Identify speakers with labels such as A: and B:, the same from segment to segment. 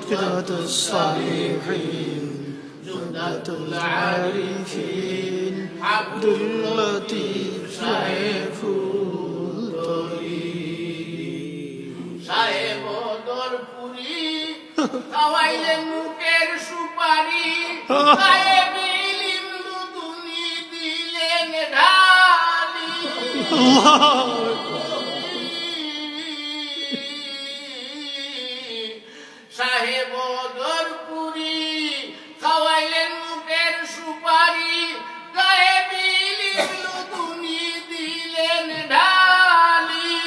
A: قدوة الصالحين جملة العارفين عبد اللطيف সাইফুল তরিক সাহেব দরপুরি খাওয়াইলেন মুখের সুপারি সাহেব ইলম দুনি দিলেন ঢালি সাহেব দরপুরি খাওয়াইলেন মুখের সুপারি সাহেব ইলম দুনি দিলেন ঢালি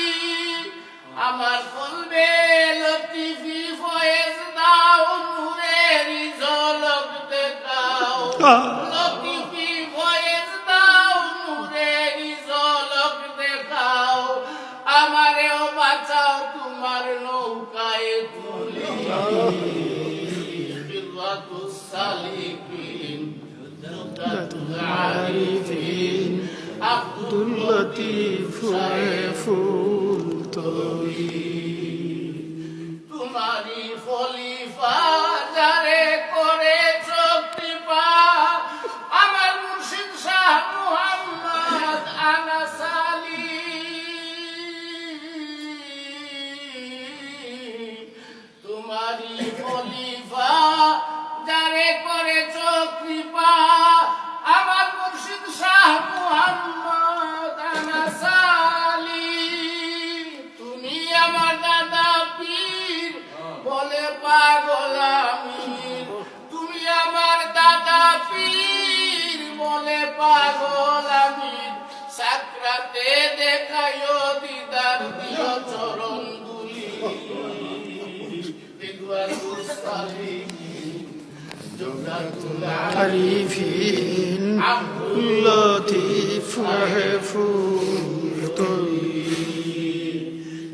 A: আমার কলবে লতিফি ফয়েজ দাও নূরের ঝলক দেখাও লতিফি ফয়েজ দাও নূরের ঝলক দেখাও আমারেও বাঁচাও তোমার নৌকায় তুলে বিরাতুস সালিকিন জুদাতুল আরিফিন আব্দুল লতিফ সাইফুল তরিক তোমারি খলিফা যারে করেছ কৃপা আমার মুর্শিদ শাহ মুহাম্মদ আনাস আলী তোমারি খলিফা যারে করেছ কৃপা আমার মুর্শিদ শাহ মুহাম্মদ আনাস আলী তুমি আমার দাদা পীর বলে পাগল আমির তুমি আমার দাদা পীর বলে পাগল আমির সাকরাতে দেখাইও দিদার দিও চরণ দুলি বিদওয়াতুস সালিকিন জুদাতুল আরিফিন আব্দুল লতিফ সাইফুল তরিক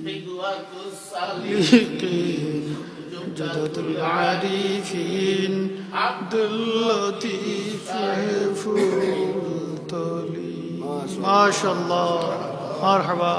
A: বিদওয়াতুস সালিকিন জুদাতুল আরিফিন আব্দুল লতিফ সাইফুল তরিক মাশাআল্লাহ মারহাবা